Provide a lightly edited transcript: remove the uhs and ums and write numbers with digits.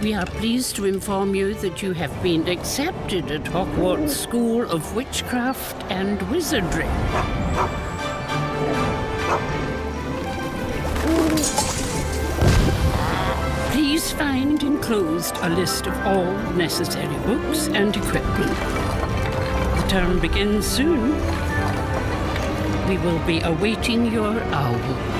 We are pleased to inform you that you have been accepted at Hogwarts School of Witchcraft and Wizardry. Please find enclosed a list of all necessary books and equipment. The term begins soon. We will be awaiting your owl.